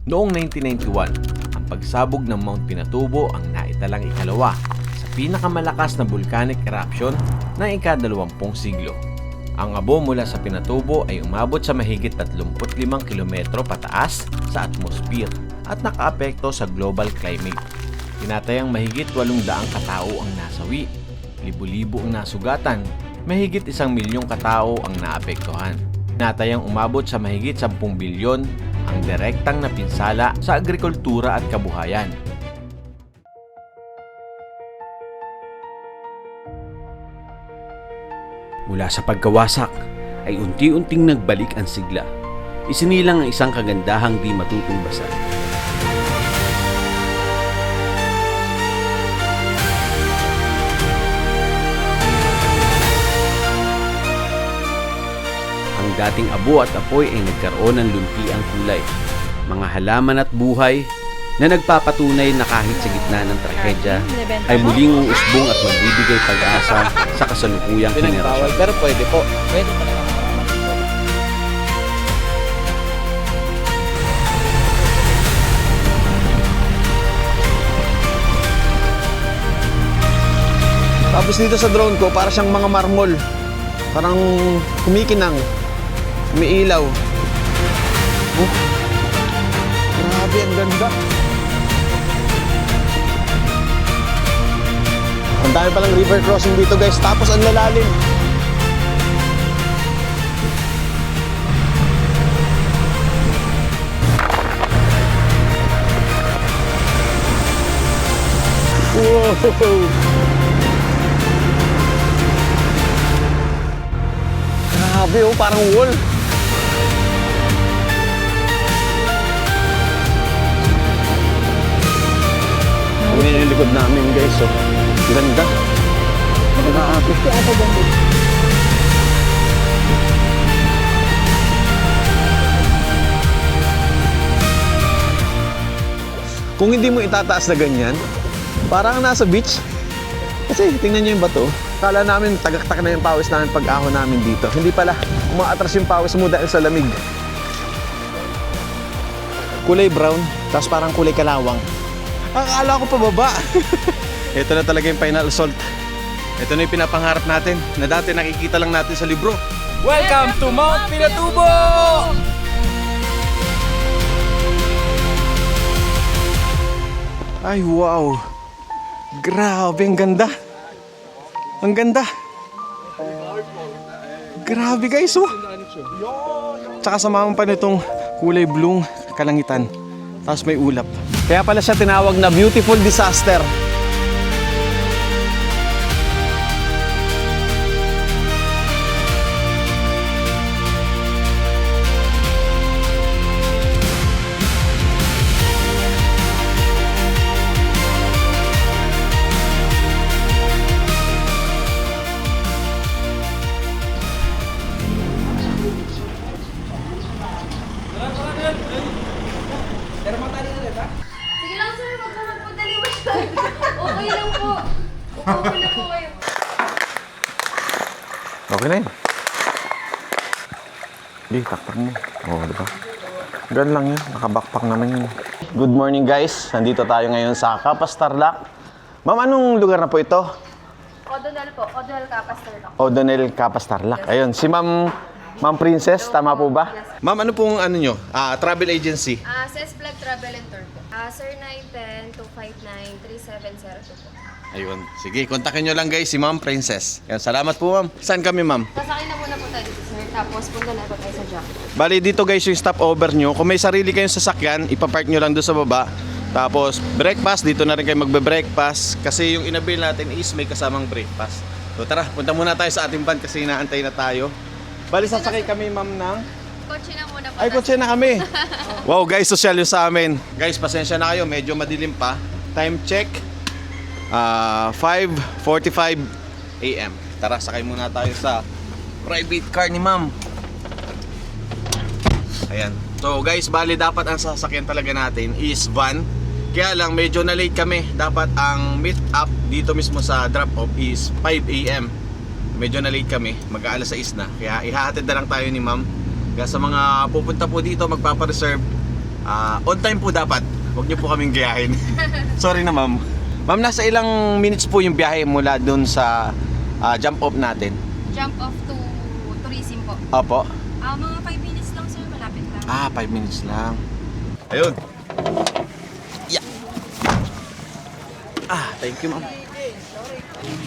Noong 1991, ang pagsabog ng Mount Pinatubo ang naitalang ikalawa sa pinakamalakas na volcanic eruption ng ika-20 siglo. Ang abo mula sa Pinatubo ay umabot sa mahigit 35 kilometro pataas sa atmosphere at nakaapekto sa global climate. Tinatayang mahigit 800 katao ang nasawi, libo-libo ang nasugatan, mahigit 1 milyong katao ang naapektuhan. Tinatayang umabot sa mahigit 10 bilyon ang direktang napinsala sa agrikultura at kabuhayan. Mula sa pagkawasak ay unti-unting nagbalik ang sigla. Isinilang ang isang kagandahang di matutumbasan. Ang dating abo at apoy ay nagkaroon ng lumpiang kulay. Mga halaman at buhay na nagpapatunay na kahit sa gitna ng trahedya ay muling uusbong at magbibigay pag-asa sa kasalukuyang henerasyon. Pero pwede po. Pwede talaga. Tapos dito sa drone ko, para siyang mga marmol. Parang kumikinang, umiilaw. Oh, grabe, ang ganda. Ang dami palang river crossing dito guys, tapos ang lalalim. Wow! Grabe oh, parang wall. Tingnan yung likod namin guys, oh. Ganda. Grabe. Kung hindi mo itataas na ganyan, parang nasa beach. Kasi tingnan nyo yung bato. Kala namin tagaktak na yung pawis namin pag-ahon namin dito. Hindi pala, umaatras yung pawis mo dahil sa lamig. Kulay brown, tapos parang kulay kalawang. Akala ko pababa. Ito na talaga yung final assault. Ito na yung pinapangarap natin na dati nakikita lang natin sa libro. Welcome to Mount Pinatubo! Ay, wow. Grabe, ang ganda. Ang ganda. Grabe guys, oh. Tsaka samahan pa nitong kulay blue kalangitan. Tapos may ulap. Kaya pala siya tinawag na beautiful disaster. Sige lang sir, huwag naman po dali masyado. Okay lang po. Okay lang po kayo. Okay na yun. Hindi, taktak mo. Oo, diba? Gan lang yun. Nakabackpack naman yun. Good morning guys. Nandito tayo ngayon sa Capas Tarlac. Ma'am, anong lugar na po ito? O'Donnell po. O'Donnell Capas Tarlac. O'Donnell Capas Tarlac. Ayun, si Ma'am Princess, tama po ba? Ma'am, ano pong ano nyo? Travel agency. Ses Vlog Travel and Tour po. Sir 910-259-3702 po. Ayun. Sige, kontakin nyo lang guys si Ma'am Princess. Yan, salamat po ma'am. Saan kami ma'am? Sasakay na muna po tayo dito sir. Tapos punta na po tayo sa Jack. Bali dito guys yung stopover nyo. Kung may sarili kayong sasakyan, ipapark nyo lang doon sa baba. Tapos breakfast, dito na rin kayo magbe-breakfast. Kasi yung inabil natin is may kasamang breakfast. So tara, punta muna tayo sa ating van kasi inaantay na tayo. Bali sasakay kami ma'am ng... Kotse na muna po. Ay, kotse na kami. Wow guys, social yung sa amin. Guys, pasensya na kayo, medyo madilim pa. Time check, 5:45 AM. Tara, sakay muna tayo sa private car ni ma'am. Ayan. So guys, bali dapat ang sasakyan talaga natin is van. Kaya lang medyo na late kami. Dapat ang meet up dito mismo sa drop off is 5 AM. Medyo na late kami, mag-aalas 6 na. Kaya ihahatid na lang tayo ni ma'am. Kaya sa mga pupunta po dito magpapa-reserve, On time po dapat. Huwag niyo po kaming gayahin. Sorry na ma'am. Ma'am, nasa ilang minutes po yung biyahe mula dun sa jump off natin? Jump off to tourism po. Opo. Mga 5 minutes lang sir, malapit lang. 5 minutes lang. Ayun. Yeah. Thank you ma'am.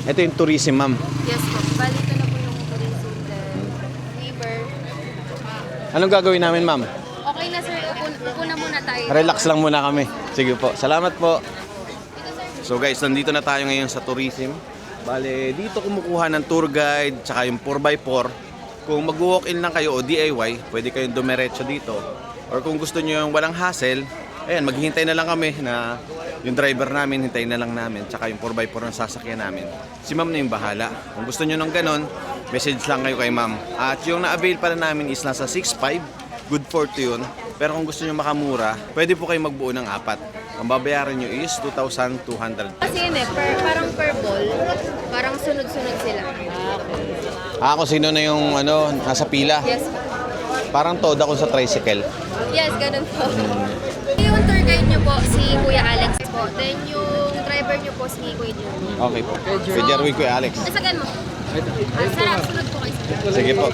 Ito yung tourism ma'am. Yes po, bali ito na po yung tourism, the river. Anong gagawin namin ma'am? Okay na sir, upo na muna tayo. Relax lang muna kami. Sige po. Salamat po. So guys, nandito na tayo ngayon sa tourism. Bale, dito kumukuha ng tour guide tsaka yung 4x4. Kung mag-walk-in lang kayo o DIY, pwede kayong dumiretso dito. Or kung gusto nyo yung walang hassle, ayan, maghihintay na lang kami na yung driver namin, hintayin na lang namin. Tsaka yung 4x4 ng sasakyan namin. Si ma'am na yung bahala. Kung gusto nyo ng ganon, message lang kayo kay ma'am. At yung na-avail pala namin is nasa 6.5. Good for to yun. Pero kung gusto nyo makamura, pwede po kayo magbuo ng 4. Ang babayaran nyo is 2,200. Kasi yun parang per ball, parang sunod-sunod sila. Kung sino na yung nasa pila. Yes po. Parang toda ko sa tricycle. Yes, ganun po. Yung tour guide nyo po, si Kuya Alex po. Then yung driver nyo po, si Kuya Jerwin. Okay po. Si Jerwin ko Alex. Nasagan mo. Sarap, sunod po kayo. Sige po.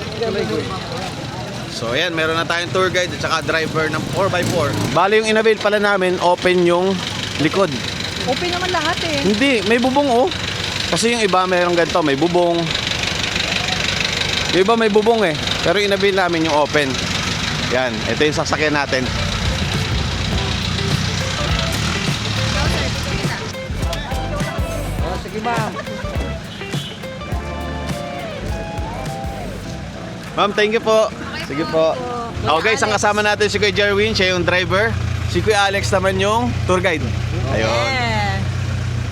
So ayan, meron na tayong tour guide at saka driver ng 4x4. Bali yung inavail pala namin, open yung likod. Open naman lahat eh. Hindi, may bubong oh. Kasi yung iba mayroong ganito, may bubong. Yung iba may bubong eh. Pero yung inavail namin yung open. Yan, ito yung sasakyan natin. Sige ma'am. Ma'am, thank you po. Sige po. Guys, ang kasama natin si Kuya Jerwin, siya yung driver. Si Kuya Alex naman yung tour guide. Ayun. Yeah.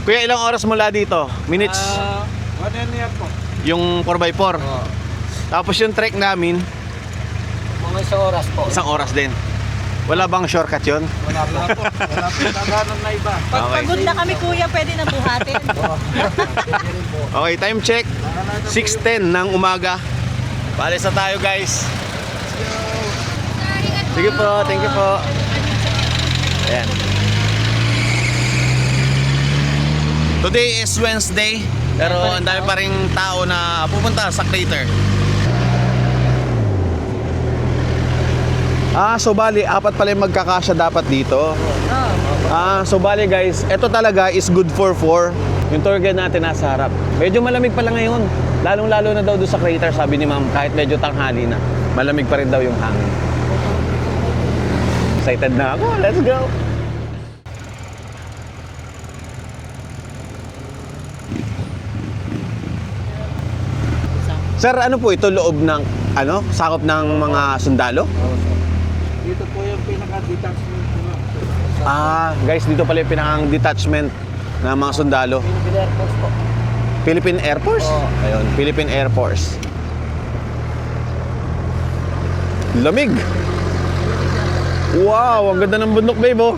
Kuya, ilang oras mula dito? Minutes? 1.5 po. Yung 4x4. Tapos yung trek namin, Mga isang oras po. isang oras din. Wala bang shortcut yun? Wala po. Wala po. Naganon na iba. Pag Okay. pagod na kami kuya, pwede na buhatin. Okay, time check. 6:10 ng umaga. Palis na tayo guys. Sige po, thank you po. Ayan. Today is Wednesday, pero ang dami pa ring tao na pupunta sa crater. So bali, 4 pala yung magkakasya dapat dito. So bali guys, ito talaga is good for 4. Yung tour guide natin nasa harap. Medyo malamig pala ngayon. Lalong-lalo na daw doon sa crater, sabi ni ma'am, kahit medyo tanghali na, malamig pa rin daw yung hangin. Excited na ako. Let's go! Sir, ano po ito? Loob ng, sakop ng mga sundalo? Dito po yung pinaka-detachment ko. Guys, dito pala yung pinakang detachment ng mga sundalo. Philippine Air Force po. Philippine Air Force? Ayun, Philippine Air Force. Lamig! Wow, ang ganda ng bundok, babe, oh.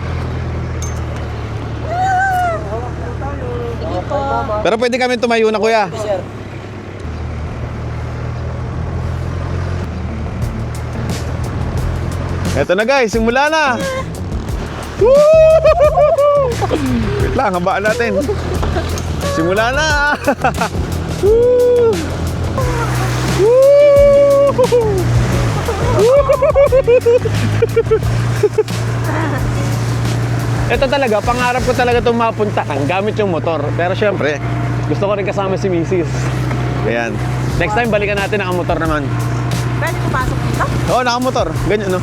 Sige po. Pero pwede kami tumayo na, kuya. Sir. Eto na guys, simula na! Woo! Wait lang, habaan natin. Simula na! Woo! Woo! Ito talaga, pangarap ko talaga itong mapuntahan gamit yung motor. Pero syempre, gusto ko rin kasama si Mrs. Ayan. Next time, balikan natin ang motor naman. Pwede pumasok dito? Oo, nakamotor. Ganyan, no?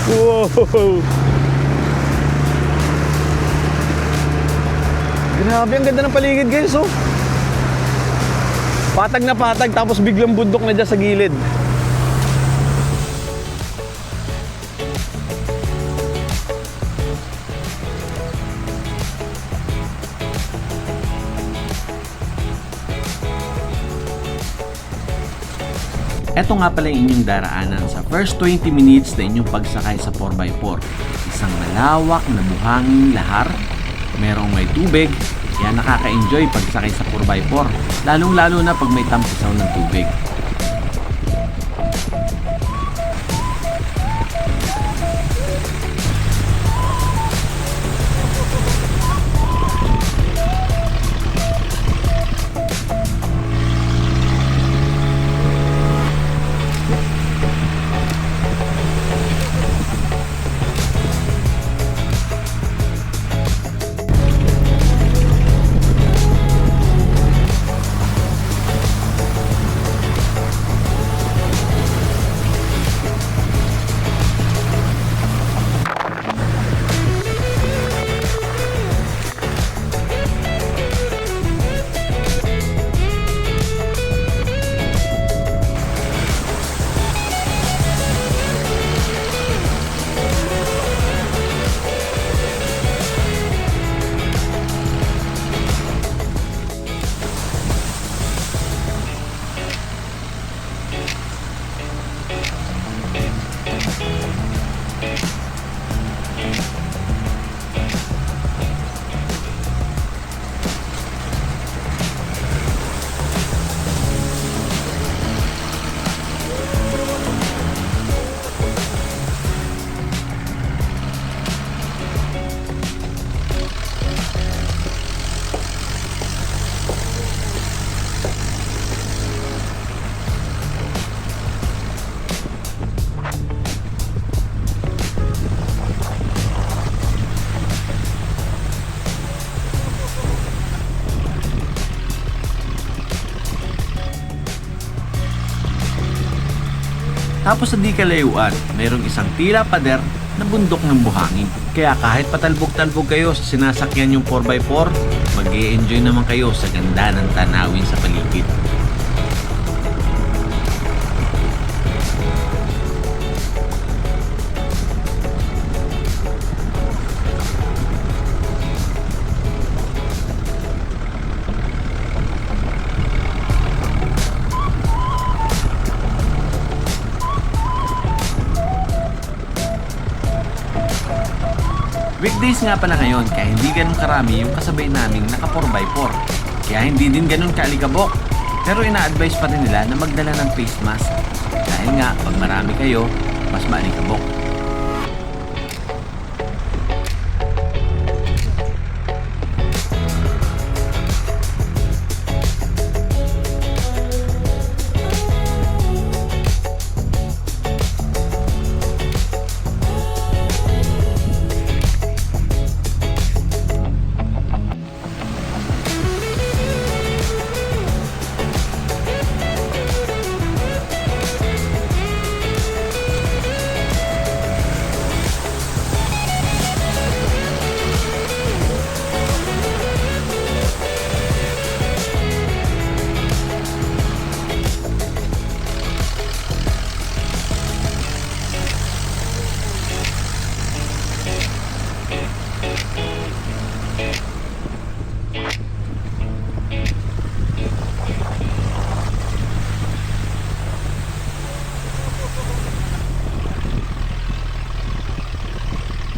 Wow! Grabe, ang ganda ng paligid, guys, oh. Patag na patag, tapos biglang bundok na dyan sa gilid. Ito nga pala yung inyong daraanan sa first 20 minutes na inyong pagsakay sa 4x4. Isang malawak na buhanging lahar, merong may tubig, kaya nakaka-enjoy pagsakay sa 4x4, lalong-lalo na pag may tampisaw ng tubig. Tapos sa di kalayuan, mayroong isang tila pader na bundok ng buhangin. Kaya kahit patalbog-talbog kayo sa sinasakyan yung 4x4, mag-i-enjoy naman kayo sa ganda ng tanawin sa paligid. Weekdays nga pala ngayon kaya hindi ganun karami yung kasabay naming naka 4x4. Kaya hindi din ganun kaalikabok. Pero ina-advise pa rin nila na magdala ng face mask. Dahil nga pag marami kayo, mas maalikabok.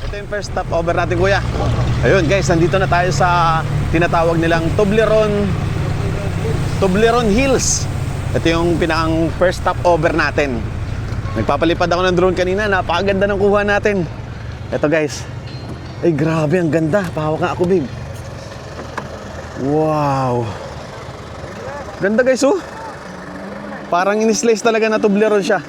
Ito yung first stop over natin, kuya. Ayun guys, nandito na tayo sa tinatawag nilang Toblerone Hills. Ito yung pinakang first stop over natin. Nagpapalipad ako ng drone kanina, napakaganda ng kuha natin. Ito guys. Ay grabe, ang ganda. Pahawak nga ako, babe. Wow. Ganda guys, oh. Parang in-slice talaga na Toblerone siya.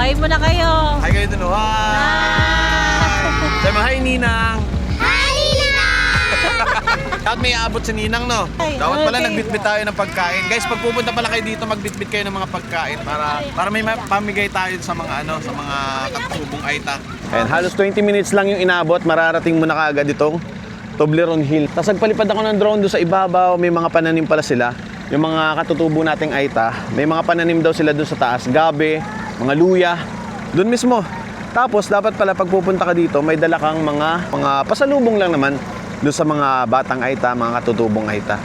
Hi muna kayo. Hi kayo dun, hi! Sabi mo, hi Ninang! Hi, Dapat may aabot si Ninang, no? Ay, Dapat pala okay. nagbitbit tayo ng pagkain. Guys, pag pupunta pala kayo dito, magbitbit kayo ng mga pagkain para may pamigay tayo sa mga sa mga katutubong Aita. And halos 20 minutes lang yung inabot, mararating mo na kaagad itong Toblerone Hill. Tapos nagpalipad ako ng drone doon sa ibabaw, may mga pananim pala sila. Yung mga katutubo nating Aita, may mga pananim daw sila doon sa taas, gabi, mga luya, doon mismo. Tapos dapat pala pag pupunta ka dito, may dala kang mga pasalubong lang naman doon sa mga batang Aita, mga katutubong Aita.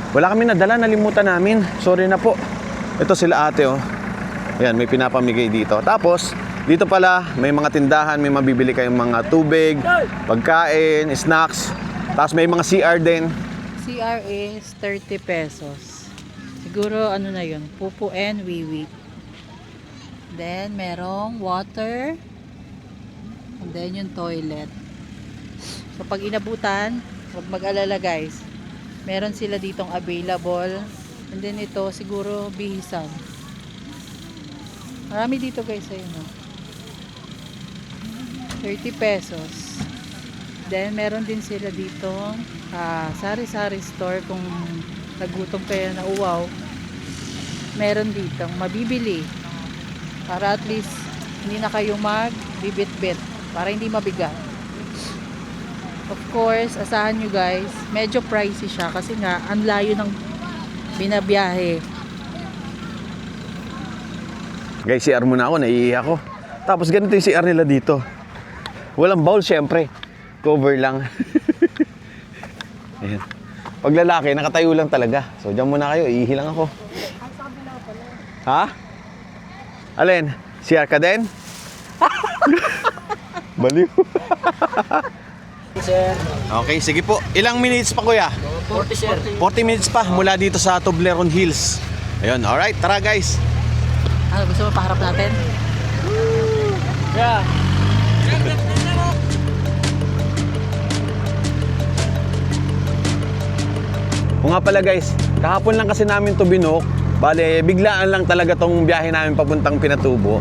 Wala kami nadala, nalimutan namin. Sorry na po. Ito sila ate, oh. Ayan, may pinapamigay dito. Tapos, dito pala, may mga tindahan, may mabibili kayong mga tubig, pagkain, snacks. Tapos may mga CR din. CR is 30 pesos. Siguro ano na yun, pupu and wiwi. Then, merong water. And then, yung toilet. So, pag inabutan, huwag mag-alala guys. Meron sila ditong available. And then, ito, siguro, bihisan. Marami dito guys, ayun o. 30 pesos. Then, meron din sila ditong sari-sari store kung nagutom kayo na uwaw. Meron ditong mabibili. Para at least hindi na kayo magbibit-bit para hindi mabigat. Of course, asahan nyo guys, medyo pricey siya kasi nga ang layo ng binabiyahe. Guys, CR muna ako, naiihi ako. Tapos ganito yung CR nila dito. Walang bowl syempre. Cover lang. Ayan. Pag lalaki, nakatayo lang talaga. So, dyan muna kayo. Iihi lang ako. Ha? Alin? CR ka din? Baliw. Okay, sige po. Ilang minutes pa, kuya? 40 sir. 40 minutes pa mula dito sa Toblerone Hills. Ayun, alright. Tara, guys. Ano, gusto mo paharap natin? Yeah. O nga pala guys, kahapon lang kasi namin to binok. Bale, biglaan lang talaga tong biyahe namin papuntang Pinatubo.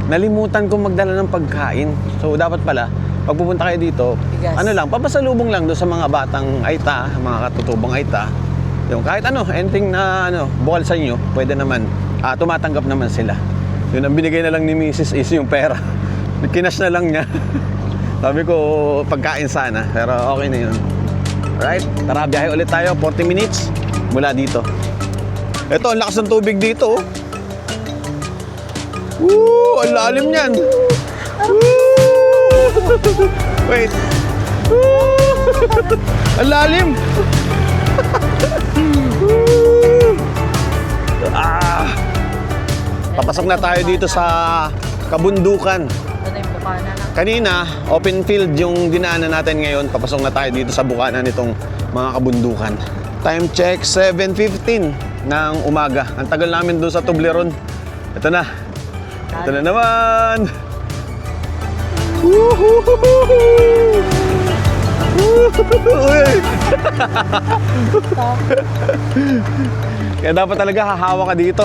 Nalimutan kong magdala ng pagkain. So dapat pala, pag pupunta kayo dito, Bigas. ano lang, papasalubong lang doon sa mga batang Aita, mga katutubong Aita. Yung kahit ano, anything na bukal sa inyo, pwede naman. Tumatanggap naman sila. Yun ang binigay na lang ni Mrs. is yung pera. Kinash na lang niya. Sabi ko, pagkain sana. Pero okay na yun. Alright, tara, biyahe ulit tayo. 40 minutes mula dito. Ito, ang lakas ng tubig dito. Oh. Woo! Ang lalim niyan. Woo! Wait. Woo! Ang lalim. Woo! Papasok na tayo dito sa kabundukan. Ano yung bukana na? Kanina, open field yung dinaanan natin ngayon. Papasok na tayo dito sa bukana nitong mga kabundukan. Time check, 7:15 ng umaga. Ang tagal namin doon sa Toblerone. Ito na. Ito na naman. Uy! Kaya dapat talaga hahawa ka dito.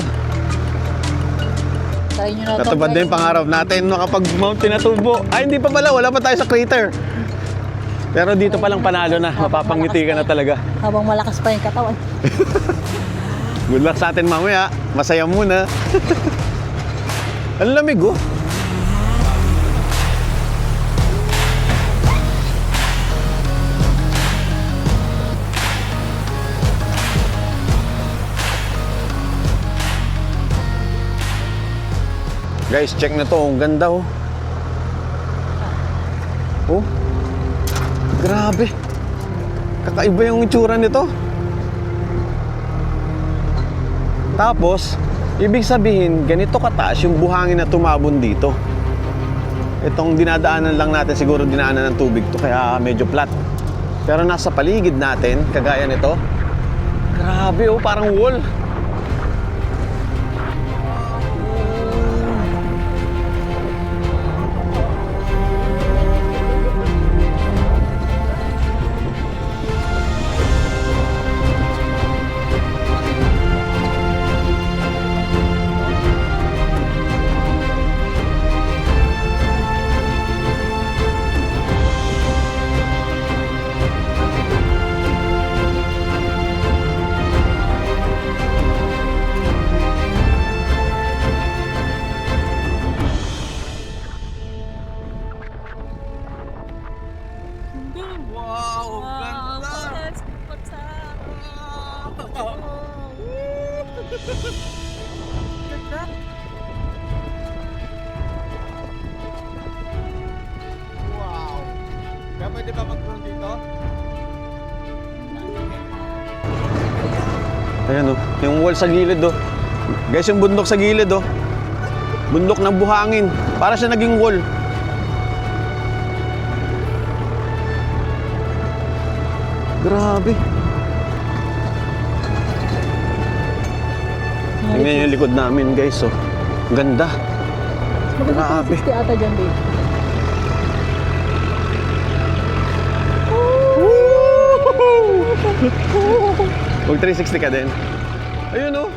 Try nyo na ito. Natupad na yung pangarap natin makapag-mount Pinatubo. Ay, hindi pa pala. Wala pa tayo sa crater. Pero dito palang panalo na. Mapapangiti ka na talaga. Habang malakas pa yung katawan. Good luck sa atin mamaya. Masaya muna. Ang lamig oh. Guys, check na to. Ang ganda oh. Oh. Grabe. Kakaiba yung itsura nito. Tapos, ibig sabihin, ganito kataas yung buhangin na tumabon dito. Itong dinadaanan lang natin, siguro dinaanan ng tubig to, kaya medyo flat. Pero nasa paligid natin, kagaya nito, grabe oh, parang wall. Wow! Kaya pwede ba mag-drone dito? Ayan oh, yung wall sa gilid oh. Guys, yung bundok sa gilid oh. Bundok ng buhangin. Para siya naging wall. Grabe. Tingnan yung likod namin guys oh. Ganda. Grabe. 60 ata dyan, babe. Mag 360 ka din. Ayun oh.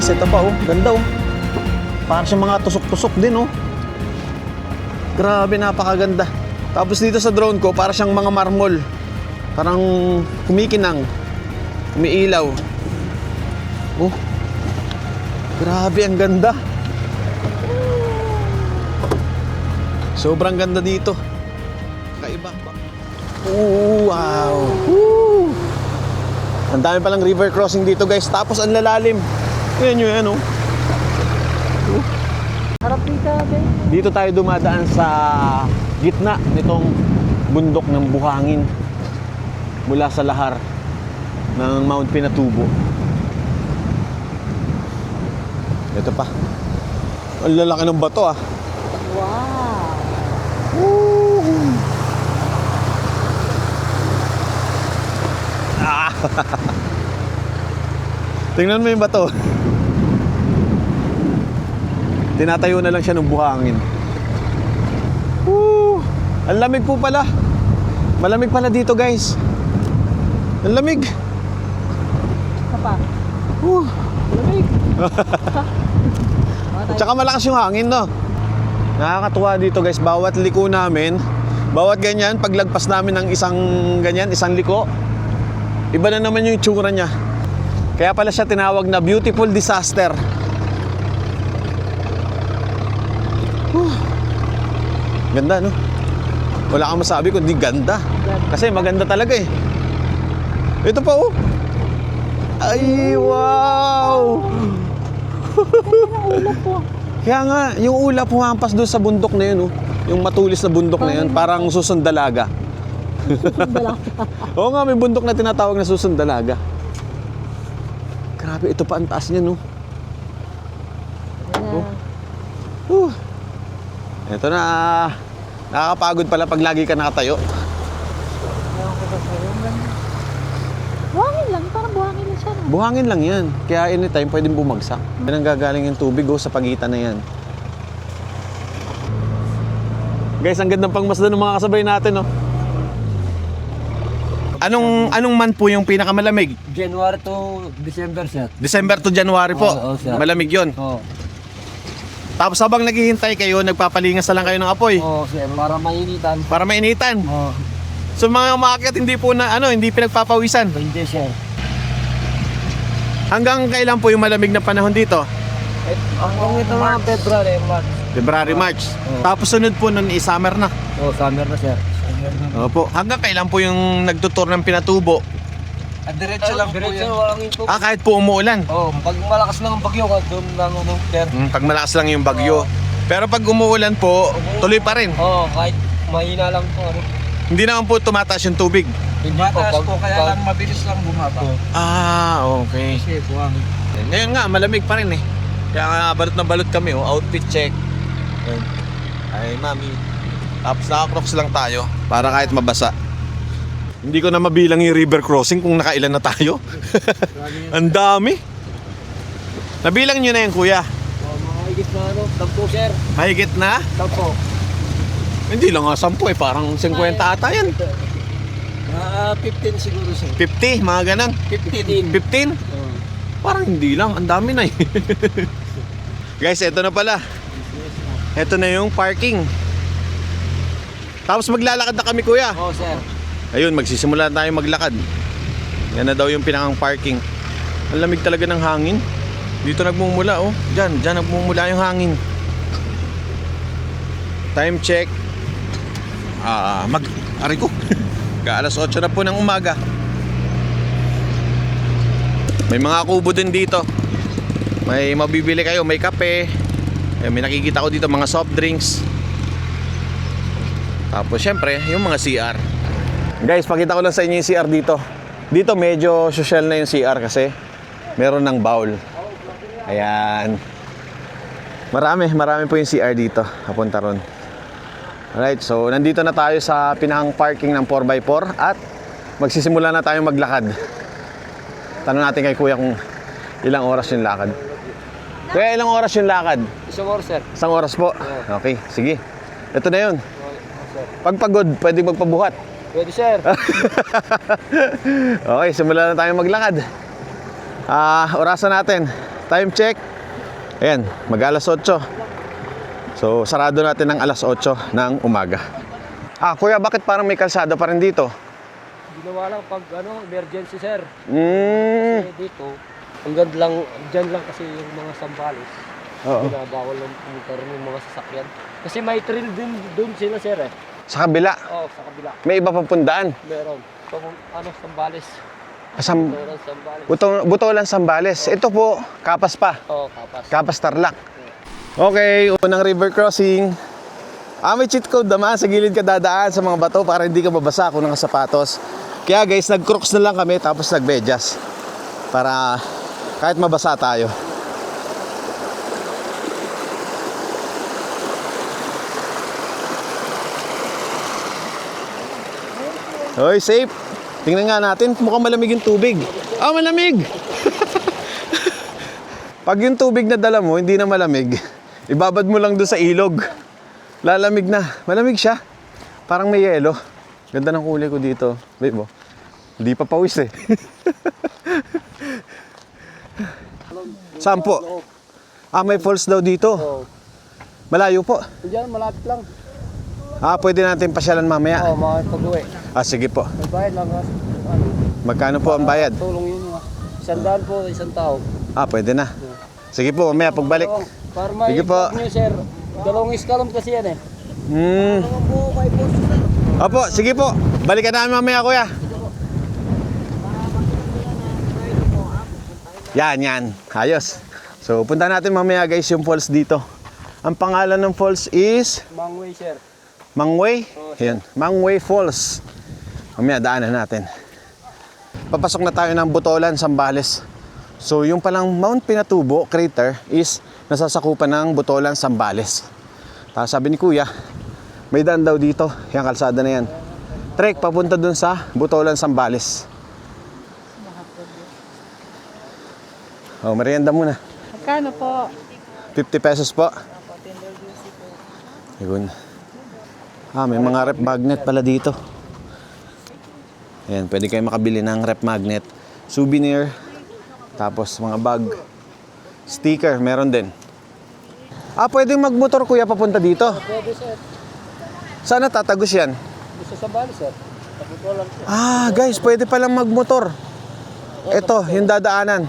Guys, ito pa oh. Ganda oh. Parang siyang mga tusok-tusok din oh. Grabe, napakaganda. Tapos dito sa drone ko, parang siyang mga marmol. Parang kumikinang. Umiilaw. Oh. Grabe, ang ganda. Sobrang ganda dito. Kaiba. Wow. Woo. Ang dami palang river crossing dito guys. Tapos ang lalalim. Ayan nyo yan oh. Harap dito, Ben. Dito tayo dumadaan sa gitna nitong bundok ng buhangin. Mula sa lahar ng Mount Pinatubo. Ito pa. Ang lalaki ng bato ah. Wow. Tingnan mo yung bato. Tinatayo na lang siya ng buhangin. Woo! Ang lamig po pala. Malamig pala dito guys. Ang lamig. Apa? Woo! Lamig. At saka malakas yung hangin, no? Nakakatuwa dito guys. Bawat liko namin, bawat ganyan, paglagpas namin ng isang ganyan, isang liko, iba na naman yung itsura niya. Kaya pala siya tinawag na beautiful disaster. Ganda, no? Wala kang masabi kundi ganda. Kasi maganda talaga eh. Ito pa, oh. Ay, wow! Ulap po. Kaya nga, yung ulap humampas doon sa bundok na yun, oh. Yung matulis na bundok na yun, parang susundalaga. Oo nga, may bundok na tinatawag na susundalaga. Grabe, ito pa ang taas niya, no? Oh. Ito na. Nakakapagod pala pag lagi ka nakatayo. Buhangin lang, parang buhangin lang siya. No? Buhangin lang yan. Kaya anytime pwedeng bumagsak. Yan ang gagaling yung tubig, oh, sa pagitan na yan. Guys, ang gandang pangmasdan ng mga kasabay natin, oh. Anong month po yung pinakamalamig? January to December, sir. December to January po. Oo, sir. Malamig yun. Oo. Tapos habang naghihintay kayo, nagpapalingas na lang kayo ng apoy. Oo, sir. Para mainitan. Para mainitan. Oo. So mga umakyat, hindi po na, hindi pinagpapawisan. Hindi, sir. Hanggang kailan po yung malamig na panahon dito? Ang ito mga February, March. February, March. Oo. Tapos sunod po nun, summer na. Oo, summer na, sir. Opo. Hanggang kailan po yung nagtutur ng Pinatubo? Diretso lang po yan. Walang ito. Kahit po umuulan. Oo, pag malakas lang ang bagyo, doon lang ano, sir. Pag malakas lang yung bagyo. Pero pag umuulan po, tuloy pa rin. Oo, kahit mahina lang po. Ano. Hindi naman po tumataas yung tubig. Hindi po, kaya lang mabilis lang bumaba. Ah, okay. Kasi buhangin. Ngayon nga, malamig pa rin eh. Kaya nga, balot na balot kami, oh. Outfit check. Ayun. Ay, mami. Tapos naka-crocs lang tayo para kahit mabasa. Hindi ko na mabilang yung river crossing kung nakailan na tayo. Ang dami. Nabilang nyo na yan, kuya. Mga higit na ano, 10, sir. Mahigit na? 10. Hindi lang nga 10 eh. Parang 50 ata yan. 15 siguro, sir. 50, mga ganon. 15. 15? Parang hindi lang. Ang dami na eh. Guys, eto na pala. Eto na yung parking. Tapos maglalakad na kami, kuya. Oo, sir. Ayun, magsisimula na tayo maglakad. Yan na daw yung pinakang parking. Ang lamig talaga ng hangin. Dito nagmumula, oh. Diyan nagmumula yung hangin. Time check. Ari ko. Alas 8 na po ng umaga. May mga kubo din dito. May mabibili kayo, may kape. May nakikita ko dito mga soft drinks. Tapos syempre, yung mga CR. Guys, pakita ko lang sa inyo yung CR dito. Dito medyo social na yung CR kasi meron ng bowl. Ayan. Marami po yung CR dito. Papunta ron. Alright, so nandito na tayo sa pinakang parking ng 4x4 at magsisimula na tayong maglakad. Tanong natin kay kuya kung ilang oras yung lakad. Kuya, ilang oras yung lakad? Isang oras, sir. Isang oras po. Okay, sige. Ito na yun. Pag pagod, pwede magpabuhat. Pwede, sir. Okay, simulan na tayong maglakad. Orasan natin. time check. Ayan, mag-alas 8. So, sarado natin ng alas 8 ng umaga. Kuya, bakit parang may kalsada pa rin dito? Ginawa lang pag emergency sir. Hmm. Kasi dito, hanggang lang, dyan lang kasi yung mga sambales. Oo. Binabawal lang pumunta rin yung mga sasakyan. Kasi may trail din doon sila sir eh. Sa kabila. Oo, sa kabila. May iba pang pundaan. Meron. Sambales. Sambales. Butolan Sambales. Ito po, Kapas pa. Oo, kapas. Kapas Tarlac. Okay, unang river crossing. May cheat code naman. Sa gilid ka dadaan sa mga bato para hindi ka babasa kung nakasapatos. Kaya guys, nag-crooks na lang kami tapos nag-medyas. Para kahit mabasa tayo. Hoy, safe. Tingnan nga natin, mukhang malamig yung tubig. Malamig! Pag yung tubig na dala mo, hindi na malamig, ibabad mo lang doon sa ilog. Lalamig na. Malamig siya. Parang may yelo. Ganda ng kulay ko dito. Babe, hindi pa pawis eh. Saan po? May falls daw dito. Malayo po. Diyan, malapit lang. Pwede natin pasyalan mamaya. Oo, mga pag-uwi. Sige po. May bayad lang. Magkano po ang bayad? Tulong yun. 100 po, isang tao. Pwede na. Sige po, mamaya pagbalik. Para may Sige po. nyo, sir. Dalawang iskalom kasi yan eh. Opo, sige po. Balikan namin mamaya, kuya. Yan. Ayos. So, punta natin mamaya guys yung falls dito. Ang pangalan ng falls is Mangway, sir. Mangway. Ayan, Mangway Falls. Mamaya daanan natin. Papasok na tayo ng Butolan, Sambales. So, yung palang Mount Pinatubo crater is nasasakupan ng Butolan, Sambales. Tapos sabi ni kuya, may daan daw dito. Yung kalsada na yan. Trek, papunta dun sa Butolan, Sambales. Merienda muna. Magkano po? 50 pesos po. Yun. May mga rep magnet pala dito. Ayan, pwede kayo makabili ng rep magnet. Souvenir. Tapos mga bag. Sticker, meron din. Pwedeng magmotor kuya papunta dito. Pwede, sir. Saan natatagos yan? Gusto sa bali, sir. Taputolan, sir. Guys, pwede palang magmotor. Ito, yung dadaanan.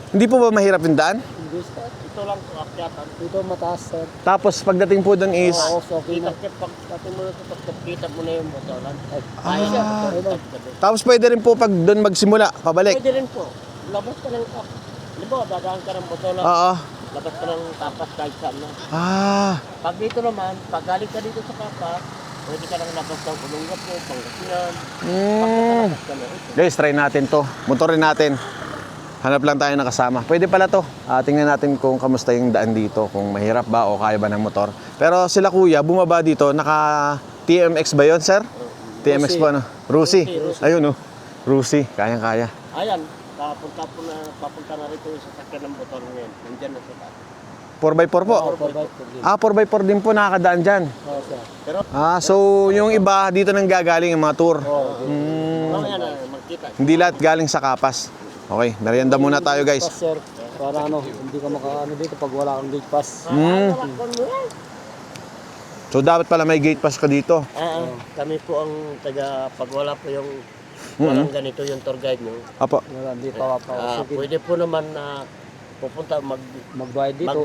Hindi po ba mahirap yung daan? Hindi, sir. Ito lang po, akyatan. Ito mataas, sir. Tapos pagdating po doon is... Oo, so okay na. Pagdating mo na ito, pagkakita mo na yung motoran. Ay, sir. Tapos pwede rin po pag doon magsimula, pabalik. Pwede rin po. Labas ka ng... Libo, dadaan ka ng motoran. Oo. Labas ka ng tapas kahit saan na. Pag dito naman, pag galing ka dito sa kapas, pwede ka lang labas ng Olongapo, Pangasinan. Pagkakalakas ka na ito. Guys, try natin to. Motorin natin. Hanap lang tayo ng kasama. Pwede pala to. Tingnan natin kung kamusta yung daan dito. Kung mahirap ba o kaya ba ng motor. Pero sila kuya, bumaba dito. Naka TMX ba yun, sir? TMX po, ano? Rusi. Ayun, Rusi. Kayang-kaya. Ayan, papunta na rito yung sasakyan ng motor ngayon. Nandiyan na sila. 4x4 po? 4x4 din po nakakadaan dyan. Pero, So yung iba dito nang gagaling yung mga tour. mamaya na magkita. Hindi lahat galing sa Kapas. Okay, merienda muna tayo guys. Pass, sir. Para hindi ka makaano dito pag wala kang gate pass. So dapat pala may gate pass ka dito. Kami po ang pag wala po yung walang ganito yung tour guide mo. Apo. Wala, hindi pa pwede po naman na pupunta magbayad dito.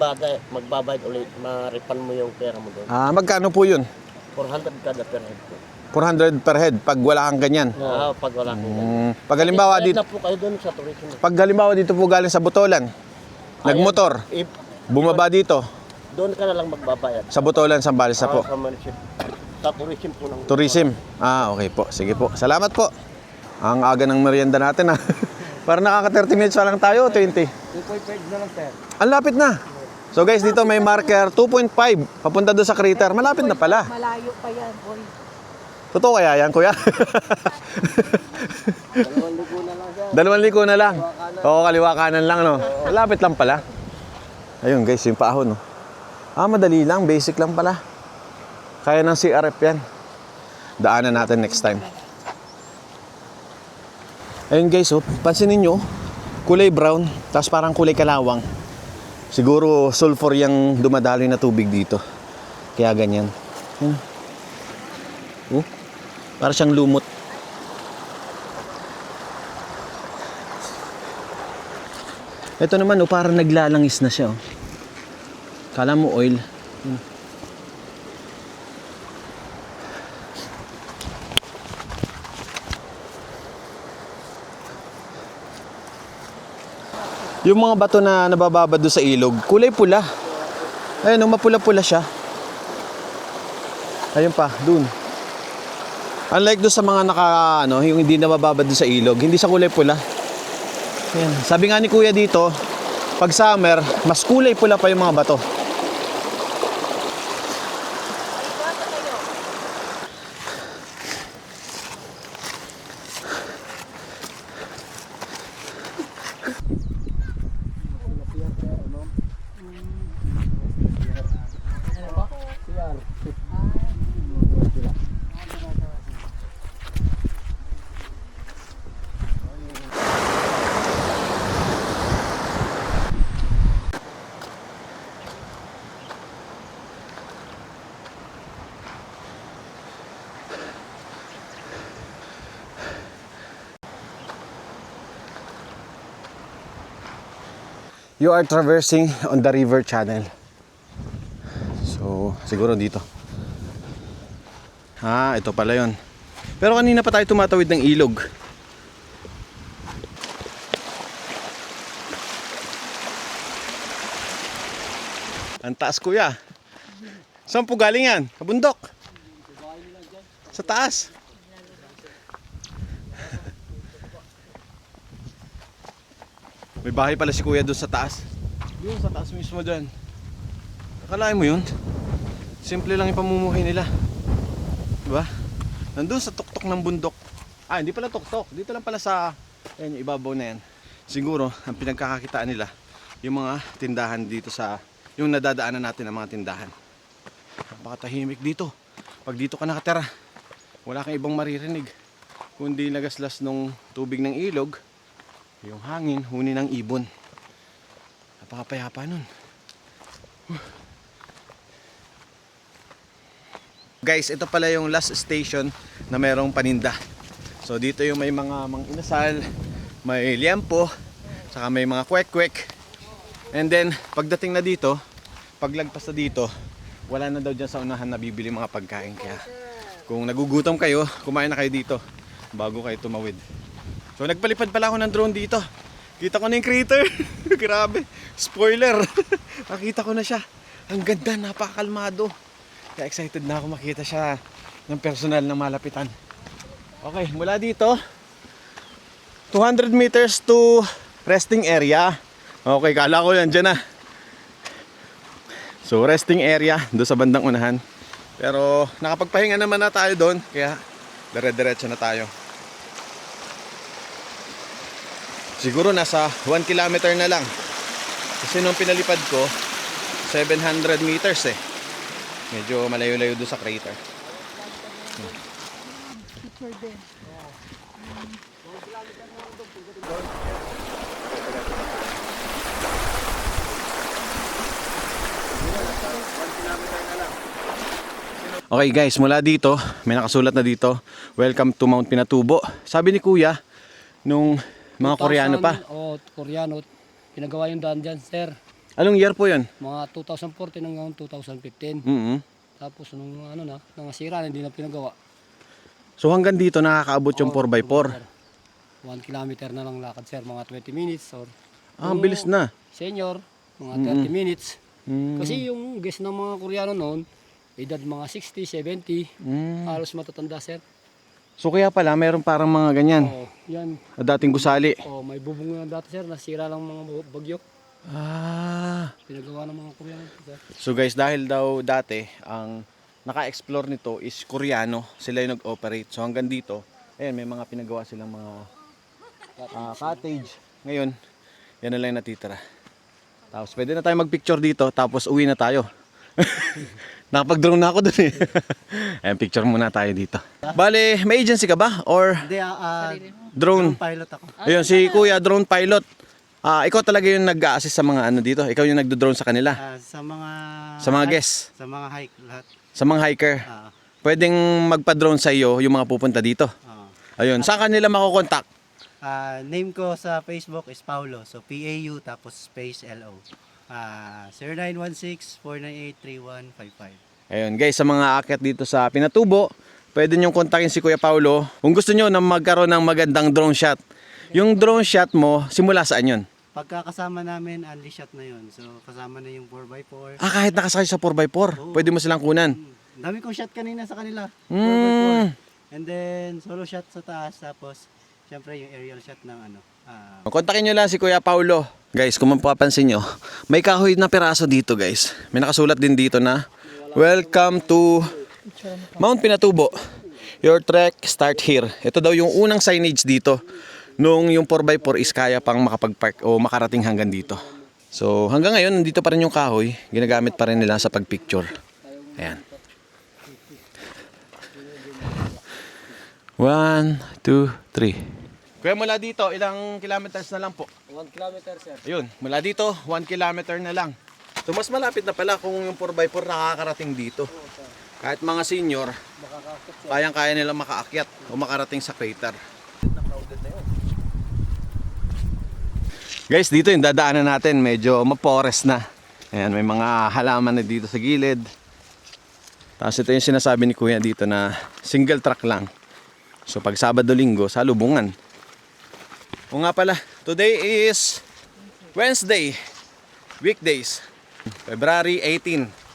Magbabayad ulit, ma-refund mo yung pera mo doon. Magkano po yun? 400 kada per head po. 400 per head pag wala kang ganyan. Pag wala kang ganyan. Pag halimbawa Bayad dito, na po kayo doon sa tourism. pag halimbawa dito po galing sa Butolan, nagmotor, If bumaba dito doon ka na lang magbabayad. sa Butolan, Sambales na po. Sa manship. Sa tourism po ng Tourism. Okay po. Sige po. Salamat po. Ang aga ng merienda natin Para nakaka 30 minutes pa lang tayo, 20. 2.5 na lang, sir. Ang lapit na. So guys, dito may marker 2.5 papunta doon sa crater. Malapit na pala. Malayo pa yan, boy. Totoo kaya yan, kuya? 2,000 na lang, sir. 2,000 na lang. Oo, kaliwa kanan lang, no? Malapit lang pala. Ayun guys, yung paahon, no? Madali lang. Basic lang pala. Kaya ng CRF yan. Daanan natin next time. Ayun guys, pansinin nyo. Kulay brown, tapos parang kulay kalawang. Siguro sulfur yung dumadaloy na tubig dito. Kaya ganyan. Yan. Oh, para siyang lumot. Ito naman, oh, parang naglalangis na siya. Oh. Kala mo oil. Yung mga bato na nabababad doon sa ilog, kulay pula. Ayun, mapula-pula siya. Ayun pa, dun. Unlike doon sa mga yung hindi nabababad doon sa ilog, hindi sa kulay pula. Ayan. Sabi nga ni Kuya dito, pag summer, mas kulay pula pa yung mga bato. You are traversing on the river channel. So, siguro dito. Ito pala yon. Pero kanina pa tayo tumatawid ng ilog. Ang taas, kuya. Saan po galing yan? Kabundok? Sa taas? May bahay pala si kuya doon sa taas. Doon sa taas mismo dyan. Akalain mo yun? Simple lang yung pamumuhay nila. Diba? Nandun sa tuktok ng bundok. Hindi pala tuktok. Dito lang pala sa yung ibabaw na yan. Siguro, ang pinagkakakitaan nila, yung mga tindahan dito sa, yung nadadaanan natin ng mga tindahan. Napakatahimik dito. Pag dito ka nakatira, wala kang ibang maririnig. Kundi nagaslas ng tubig ng ilog, yung hangin, huni ng ibon. Napakapayapa nun. Guys, ito pala yung last station na mayroong paninda. So dito yung may mga inasal, may liempo, saka may mga kwek-kwek. And then, pagdating na dito, paglagpas na dito, wala na daw dyan sa unahan na bibili mga pagkain. Kaya kung nagugutom kayo, kumain na kayo dito bago kayo tumawid. So nagpalipad pala ako ng drone dito. Kita ko na yung crater. Grabe. Spoiler. Nakita ko na siya. Ang ganda, napakakalmado. Kaya excited na ako makita siya ng personal na malapitan. Okay, mula dito 200 meters to resting area. Okay, kala ko yan dyan na. So resting area doon sa bandang unahan. Pero nakapagpahinga naman na tayo doon. Kaya dire-diretso na tayo. Siguro nasa 1 kilometer na lang. Kasi nung pinalipad ko 700 meters eh. Medyo malayo-layo doon sa crater. Picture din. Okay guys, mula dito, may nakasulat na dito, welcome to Mount Pinatubo. Sabi ni Kuya, nung mga Koreano pa. Koreano. Pinagawa yung daan dyan, sir. Anong year po yun? Mga 2014 hanggang 2015. Tapos nung nangasira, hindi na pinagawa. So hanggang dito nakakaabot yung 4x4. 1 kilometer na lang lakad, sir. Mga 20 minutes. Or, Bilis na. Senior, mga 30 minutes. Kasi yung guest ng mga Koreano noon, edad mga 60, 70, halos matatanda, sir. So kaya pala, mayroon parang mga ganyan. Yan. Dating gusali. May bubong na dati, sir. Nasira lang mga bagyo. Pinagawa ng mga Koreano, sir. So guys, dahil daw dati, ang naka-explore nito is Koreano. Sila yung nag-operate. So hanggang dito, ayan, may mga pinagawa silang mga cottage. Ngayon, yan na lang natitira. Tapos pwede na tayo mag-picture dito, tapos uwi na tayo. Nakapag-drone na ako dun eh. Ayan, picture muna tayo dito. Bale, may agency ka ba? Or Hindi, drone? pilot ako. Ayun, si Kuya, drone pilot. Ikaw talaga yung nag-a-assist sa mga ano dito? Ikaw yung nagdo-drone sa kanila? Sa mga Sa mga guests? Sa mga hike lahat. Sa mga hiker? Pwedeng magpa-drone sa iyo yung mga pupunta dito? Ayun, saan kanila makukontak? Name ko sa Facebook is Paulo. So PAU tapos space LO. 0916-498-3155. Ayun guys, sa mga aakyat dito sa Pinatubo, pwede nyo kontakin si Kuya Paulo kung gusto nyo na magkaroon ng magandang drone shot. Yung drone shot mo, simula saan yun? Pagkakasama namin, unli shot na yun. So kasama na yung 4x4. Kahit nakasakay sa 4x4, pwede mo silang kunan. Dami kong shot kanina sa kanila. 4x4. And then solo shot sa taas. Tapos syempre yung aerial shot ng ano. Kontakin nyo lang si Kuya Paulo. Guys, kung mapapansin nyo, may kahoy na piraso dito guys. May nakasulat din dito na, "Welcome to Mount Pinatubo. Your trek start here." Ito daw yung unang signage dito. Nung yung 4x4 is kaya pang makapag-park o makarating hanggang dito. So hanggang ngayon, nandito pa rin yung kahoy. Ginagamit pa rin nila sa pag-picture. Ayan. 1, 2, 3. Kuya, mula dito, ilang kilometers na lang po? 1 kilometer, sir. Ayun, mula dito, 1 kilometer na lang. So mas malapit na pala kung yung 4x4 nakakarating dito. Kahit mga senior, kayang-kaya nilang makaakyat o makarating sa crater. Guys, dito yung dadaanan natin, medyo ma-forest na. Ayan, may mga halaman na dito sa gilid. Tapos ito yung sinasabi ni Kuya dito na single track lang. So pag Sabado-Linggo, salubungan. O nga pala, today is Wednesday, weekdays, February 18.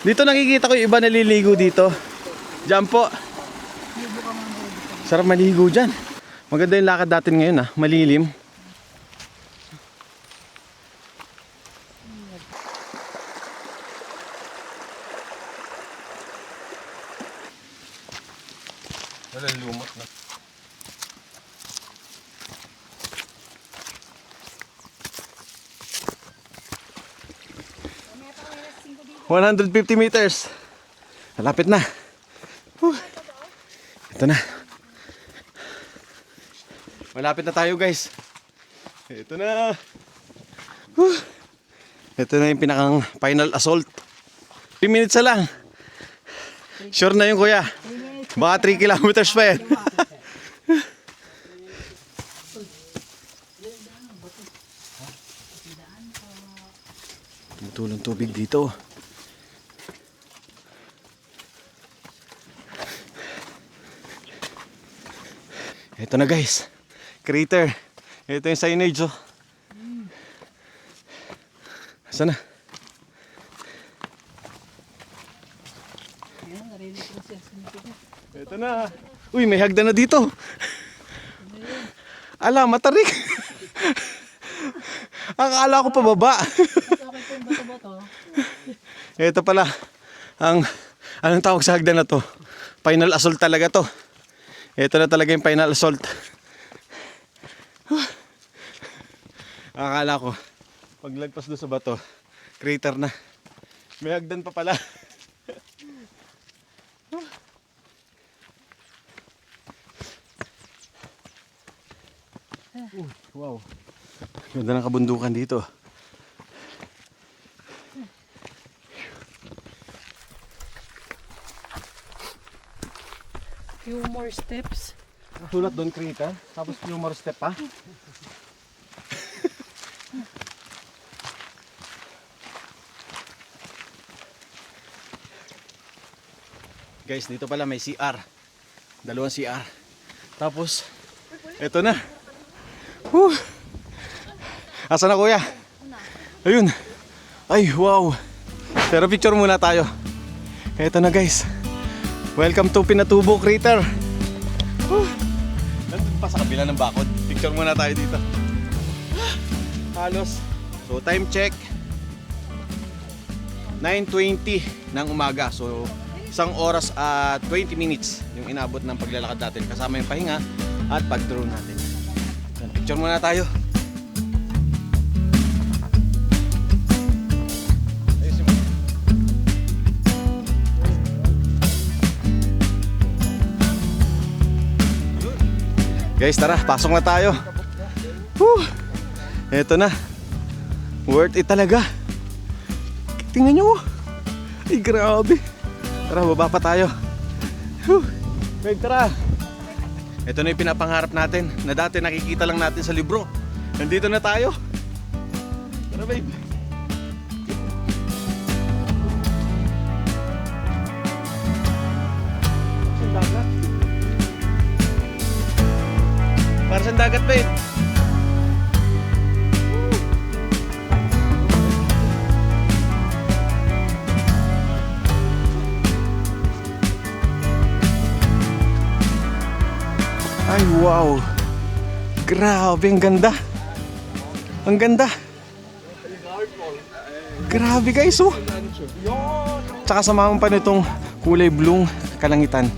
Dito nakikita ko yung iba naliligo dito. Diyan po. Sarap maligo dyan. Maganda yung lakad natin ngayon malilim. Walang lumot na. $150 meters. Malapit na. Ito na. Malapit na tayo guys. Ito na. Ito na yung pinakang final assault. 3 minutes na lang. Sure na yun kuya. Baka 3 kilometers pa yan. Tumutulong tubig dito. Ito na guys, crater. Ito yung signage Saan na? Ito na. Uy, may hagdan na dito. Ala, matarik. Akala ko pababa. Ito pala anong tawag sa hagdan na to? Final assault talaga to. Ito na talaga yung final assault. Akala ko paglagpas doon sa bato, crater na. May hagdan pa pala. Wow. Ganda ng kabundukan dito. Few more steps. Sulat doon crater, tapos few more step pa. Guys, dito pala may CR. Dalawang CR. Tapos, eto na. Asa na kuya? Ayun. Ay, wow. Pero picture muna tayo. Eto na guys. Welcome to Pinatubo Crater. Nandun pa sa kabila ng bakod. Picture muna tayo dito. halos. So time check 9:20 ng umaga. So 1 oras at 20 minutes yung inabot ng paglalakad natin kasama yung pahinga at pag-drone natin. Yan, picture muna tayo. Ayusin mo. Guys, tara, pasok na tayo. Whew. Eto na. Worth it talaga. Tingnan nyo. Ay, grabe. Tara, baba pa tayo. Whew. Babe, tara. Ito na yung pinapangarap natin na dati nakikita lang natin sa libro. Nandito na tayo. Tara, babe. Saan dagat? Para saan dagat, babe? Ay, wow. Grabe, ang ganda. Ang ganda. Grabe guys, oh. Tsaka samahan pa nitong kulay blue kalangitan.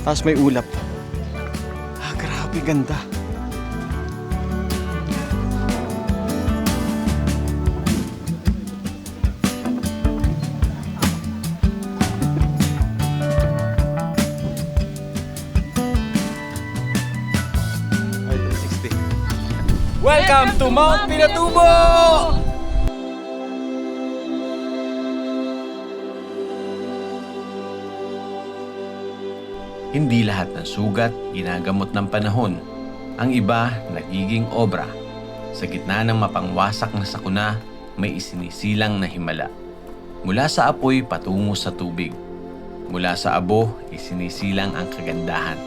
Tapos may ulap. Ah, grabe, ganda. Ay, 360. Welcome to Mount Pinatubo! Hindi lahat ng sugat ginagamot ng panahon. Ang iba nagiging obra. Sa gitna ng mapangwasak na sakuna, may isinisilang na himala. Mula sa apoy patungo sa tubig. Mula sa abo, isinisilang ang kagandahan.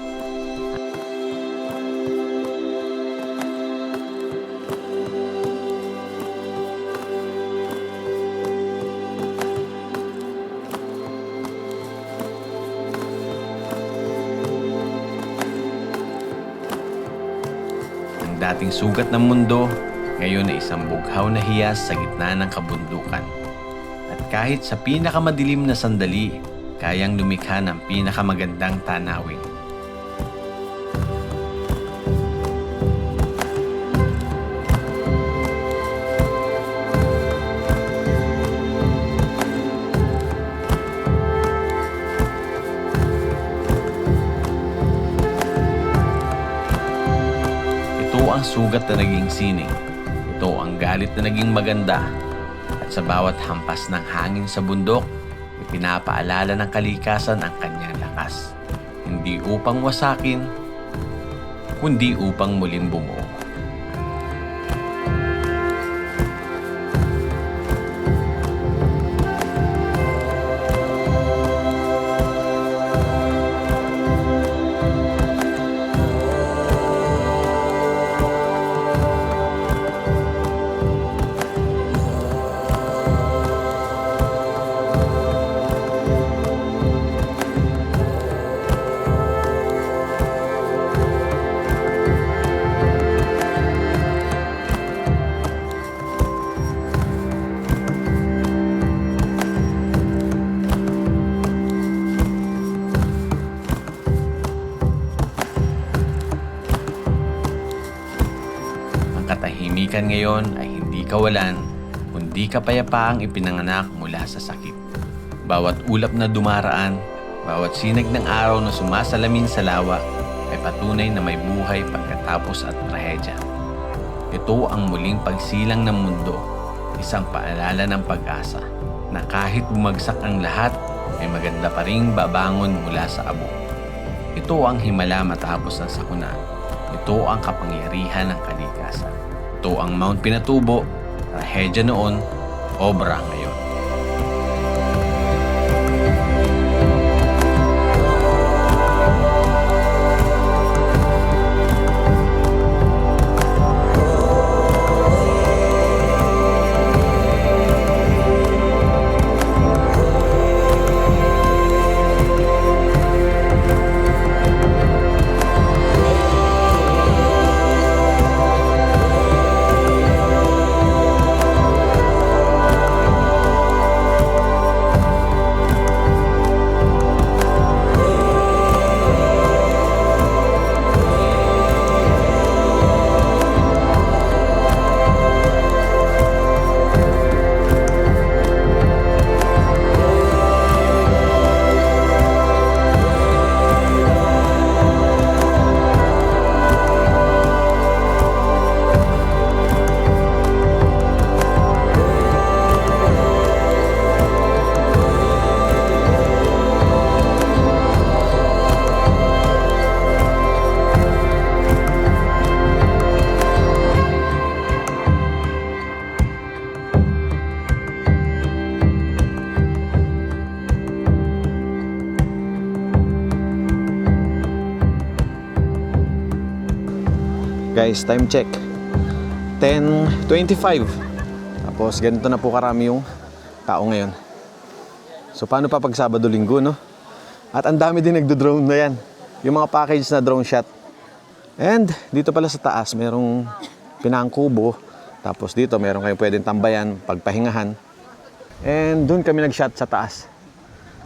Dating sugat ng mundo, ngayon ay isang bughaw na hiyas sa gitna ng kabundukan. At kahit sa pinakamadilim na sandali, kayang lumikha ng pinakamagandang tanawin. Ito ang sugat na naging sining. Ito ang galit na naging maganda. At sa bawat hampas ng hangin sa bundok, ipinapaalala ng kalikasan ang kanyang lakas. Hindi upang wasakin, kundi upang muling bumuo. Katahimikan ngayon ay hindi kawalan, kundi kapayapaang ipinanganak mula sa sakit. Bawat ulap na dumaraan, bawat sinag ng araw na sumasalamin sa lawa ay patunay na may buhay pagkatapos at trahedya. Ito ang muling pagsilang ng mundo, isang paalala ng pag-asa na kahit bumagsak ang lahat, ay maganda pa ring babangon mula sa abo. Ito ang himala matapos ng sakuna. Ito ang kapangyarihan ng kalikasan. Ito ang Mount Pinatubo, trahedya noon, obra ngayon. Guys, time check. 10:25. Tapos ganito na po karami yung tao ngayon. So paano pa pag Sabado Linggo, no? At ang dami din nagdo-drone na yan. Yung mga package na drone shot. And dito pala sa taas, merong pinangkubo. Tapos dito, meron kayong pwedeng tambayan, pagpahingahan. And doon kami nag-shot sa taas.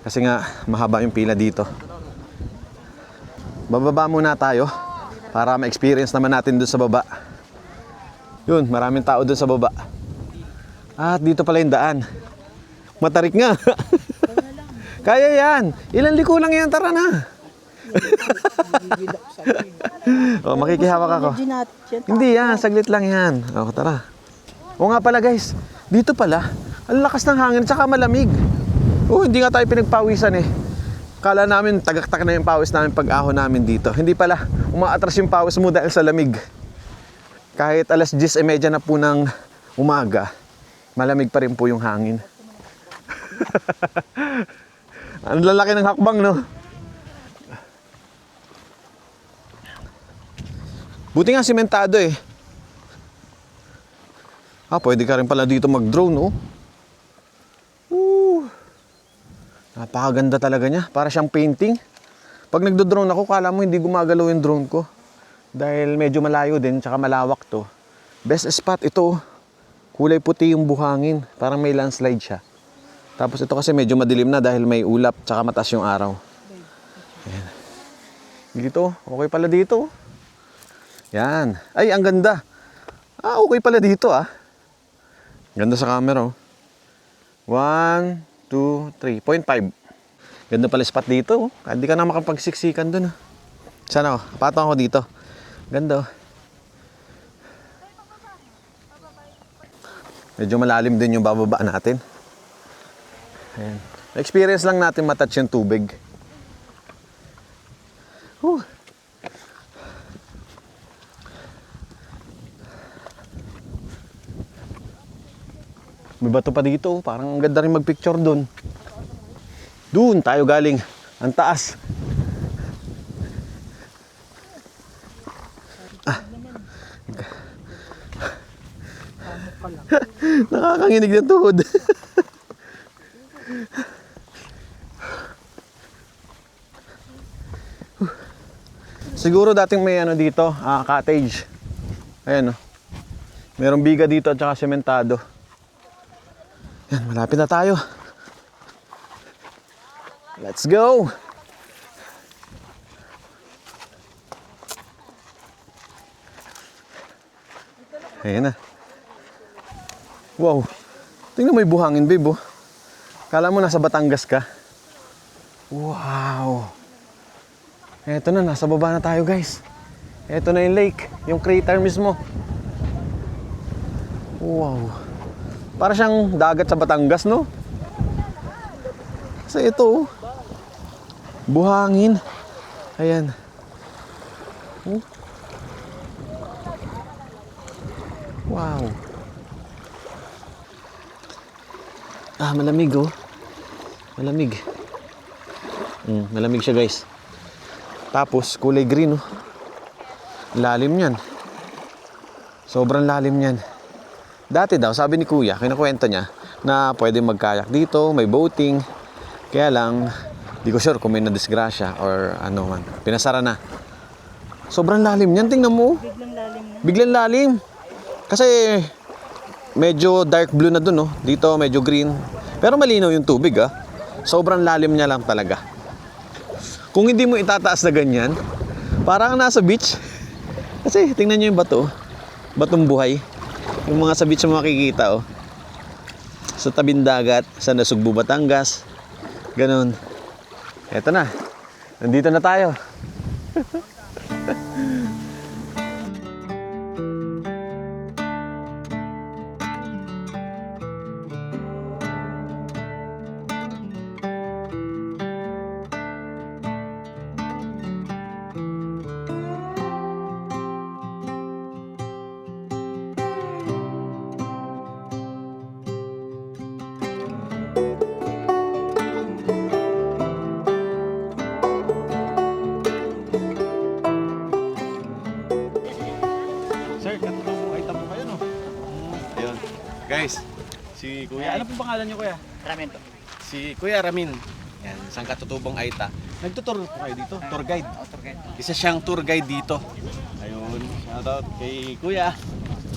Kasi nga, mahaba yung pila dito. Bababa muna tayo para ma-experience naman natin doon sa baba. Yun, maraming tao doon sa baba. At dito pala yung daan. Matarik nga. Kaya yan. Ilan liko lang yan, tara na. Oh, makikihawak ako. Hindi yan, saglit lang yan. Oh, tara. O nga pala guys, dito pala, ang lakas ng hangin at saka malamig. Oh, hindi nga tayo pinagpawisan eh. Kala namin tagaktak na yung pawis namin pag ahon namin dito. Hindi pala, umaatras yung pawis mo dahil sa lamig. Kahit alas 10:30 na po ng umaga, malamig pa rin po yung hangin. Ang lalaki ng hakbang, no? Buti nga simentado eh. Pwede ka rin pala dito mag-drone, oh. Napakaganda talaga niya. Para siyang painting. Pag nagdo-drone ako, kala mo hindi gumagalaw yung drone ko. Dahil medyo malayo din, tsaka malawak to. Best spot ito, oh. Kulay puti yung buhangin. Parang may landslide siya. Tapos ito kasi medyo madilim na dahil may ulap, tsaka mataas yung araw. Ayan. Dito, okay pala dito. Yan. Ay, ang ganda. Okay pala dito, ah. Ganda sa camera, oh. 1, 2, 3.5. Ganda pala spot dito, oh. Hindi ka na makapagsiksikan dun, ah. Sana, oh. Patong ako dito. Ganda, oh. Medyo malalim din yung bababa natin. Ayan. Experience lang natin matouch yung tubig. Whew. May bato pa dito. Parang ang ganda rin magpicture doon. Doon tayo galing. Ang taas. Nakakanginig ng tuhod. Siguro dating may ano dito, cottage. Ayan, oh. Merong biga dito at saka sementado. Yan, malapit na tayo. Let's go! Ayan na. Wow. Tingnan mo yung buhangin, babe, oh. Kala mo nasa Batangas ka. Wow. Eto na, nasa baba na tayo, guys. Eto na yung lake, yung crater mismo. Wow. Para siyang dagat sa Batangas, no? Kasi ito, oh. Buhangin. Ayan. Oh. Wow. Malamig, oh. Malamig. Malamig siya, guys. Tapos, kulay green, oh. Lalim yan. Sobrang lalim yan. Dati daw, sabi ni Kuya, kinakwento niya, na pwede magkayak dito, may boating. Kaya lang, di ko sure kung may nadisgrasya or ano man. Pinasara na. Sobrang lalim yan, tingnan mo. Biglang lalim na. Biglang lalim. Kasi, medyo dark blue na dun, oh. Dito, medyo green. Pero malinaw yung tubig, ah. Sobrang lalim niya lang talaga. Kung hindi mo itataas na ganyan, parang nasa beach. Kasi, tingnan nyo yung bato. Batong buhay. Yung mga sa beach mo makikita, oh. Sa tabing dagat, sa Nasugbu, Batangas. Ganon. Eto na. Nandito na tayo. Guys, si Kuya, ano pong pangalan niyo Kuya? Ramen po. Si Kuya Ramin. Yan, isang katutubong Aita. Nagtutur po kayo dito, tour guide. Isa siyang tour guide dito. Ayun, shoutout kay Kuya.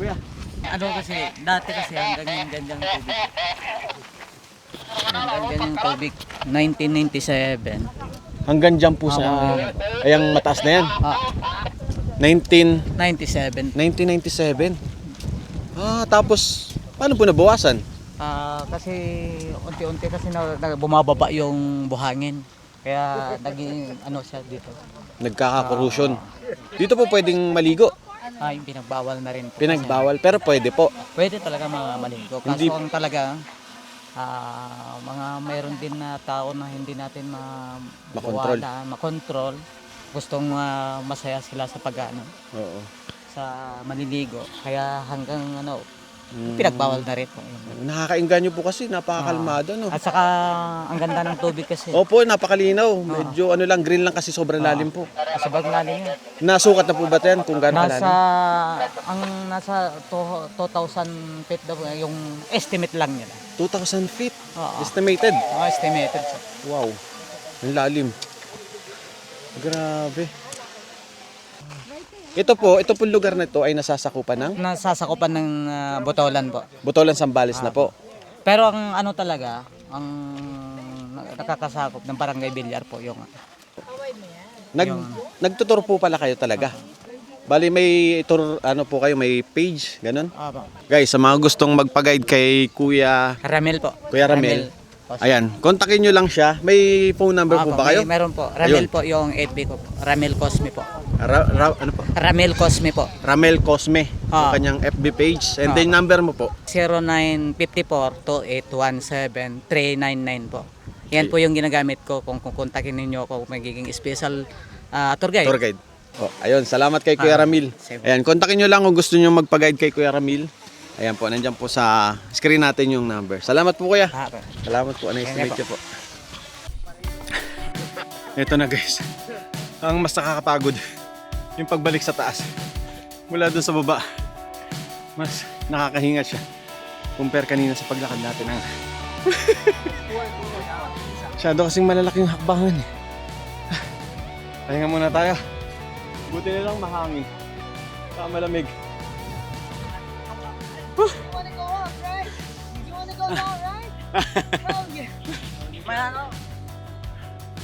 Kuya, Ano kasi, dati kasi hanggang yung ganyang tubig. Hanggang ganyang tubig, 1997. hanggang dyan po sa ayang mataas na yan. 97. 1997. Tapos paano po nabawasan? Kasi unti-unti kasi bumababa yung buhangin. Kaya naging ano siya dito. Nagkaka-corrosion. Dito po pwedeng maligo. Yung pinagbawal na rin po. Pinagbawal pero pwede po. Kasi pwede talaga mga maligo. Kaso Hindi- ang talaga, mga mayroon din na tao na hindi natin Makontrol. makontrol. Gustong masaya sila sa pag-ano, Oo. sa maniligo. Kaya hanggang pinagbawal na rin po. Nakakainganyo po kasi napakakalmado no. At saka ang ganda ng tubig kasi. Opo, napakalinaw. Medyo ano lang, green lang kasi sobrang lalim po. Sa lalim yun. Nasukat na po ba 'yan kung gaano Nasa, kalalim? nasa 2,000 feet daw yung estimate lang nila. 2,000 feet. Oo. Estimated. Estimated siya. Wow. Ang lalim. Grabe. Ito po lugar na ito ay nasasakupan ng Nasasakupan ng Botolan po. Botolan Sambales na po. Pero ang ano talaga, ang nakakasakop ng Barangay Villar po yung Nagtutur po pala kayo talaga. Bali may tour po kayo, may page, ganun. Guys, sa mga gustong magpa-guide kay Kuya Ramel po. Kuya Ramel. Ayan, kontakin nyo lang siya. May phone number po ba kayo? Meron po. Ramel Ayun. po yung 8B ko po. Ramel Cosme po. Ano po? Ramel Cosme po. Ramel Cosme, yung Ah. kanyang FB page. And then number mo po. 0954-2817-399 po. Yan po yung ginagamit ko kung kontakin ninyo ako magiging special tour guide. Tour guide. Ayun, salamat kay Kuya Ramil. sige. Ayan, kontakin nyo lang kung gusto nyo magpa-guide kay Kuya Ramil. Ayan po, nandiyan po sa screen natin yung number. Salamat po Kuya. Salamat po. Nice to meet you po. Ito na guys. Ang mas nakakapagod yung pagbalik sa taas. Mula doon sa baba. Mas nakakahinga siya. Compare kanina sa paglakad natin. Masyado kasing malalaking hakbangan eh. Pahinga muna tayo. Buti na lang mahangin. Saka malamig.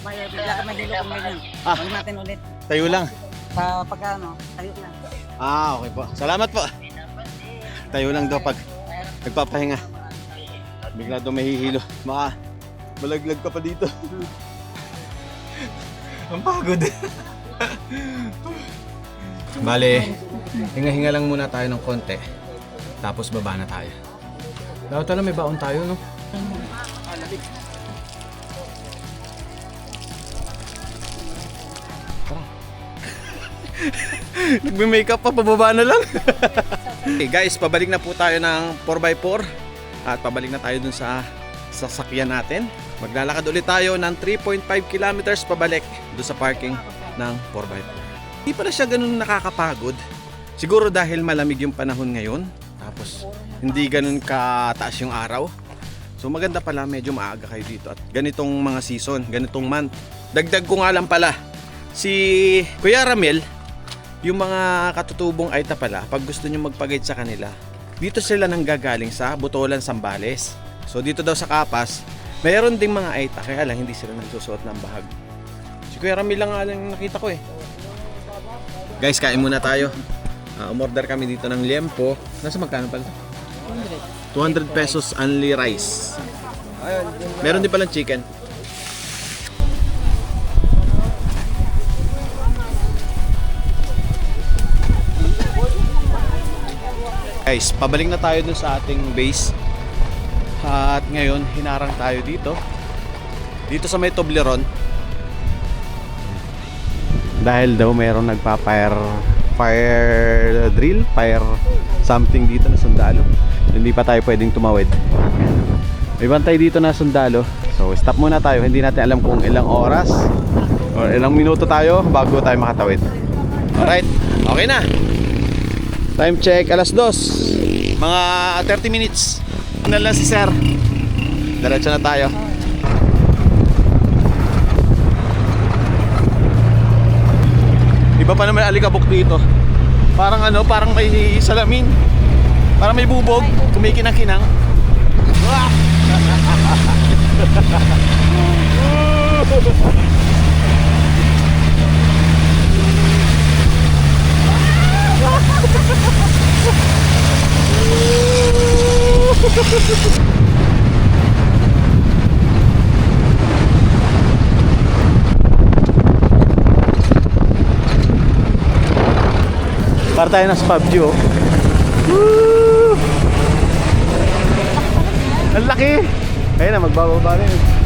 May bigla ka mahilo kung ganyan. Huwag natin ulit. Tayo lang. Sa pagkano, tayo lang. Okay po. Salamat po. Tayo lang daw pag nagpapahinga. Bigla daw mahihilo. Malaglag ka pa dito. Ang pagod. Bale, hinga-hinga lang muna tayo ng konti. Tapos baba na tayo. Dapat alam may baon tayo, no? Nagme-makeup pa, pababa na lang. Okay, guys, pabalik na po tayo ng 4x4 at pabalik na tayo dun sa sasakyan natin. Maglalakad ulit tayo ng 3.5 kilometers pabalik dun sa parking ng 4x4. Hindi pala siya ganun nakakapagod. Siguro dahil malamig yung panahon ngayon, tapos hindi ganun kataas yung araw. So maganda pala, medyo maaga kayo dito at ganitong mga season, ganitong month. Dagdag ko nga lang pala, si Kuya Ramel, yung mga katutubong Aita pala, pag gusto nyo magpag-guide sa kanila, dito sila nanggagaling sa Botolan, Sambales. So dito daw sa Kapas, mayroon ding mga Aita, kaya lang hindi sila nagsusuot ng bahag. Si Kuya Ramel lang nga lang nakita ko eh. Guys, kain muna tayo. Umorder kami dito ng liempo. Nasa magkano pala? 200 pesos only rice. Meron din palang chicken. Guys, pabalik na tayo dun sa ating base. At ngayon, hinarang tayo dito. Dito sa may Toblerone. Dahil daw mayroong fire drill, fire something dito na sundalo. Hindi pa tayo pwedeng tumawid. May bantay dito na sundalo. So stop muna tayo. Hindi natin alam kung ilang oras or ilang minuto tayo bago tayo makatawid. Alright, okay na. Time check, 2:00. Mga 30 minutes. Signal na si sir. Diretso na tayo. Iba pa naman alikabok dito. Parang ano, parang may salamin. Parang may bubog, kumikinang-kinang. Wah! Para tayo na sa PUBG, oh. Woo! Ang laki! Ayun na, magbababa na yun.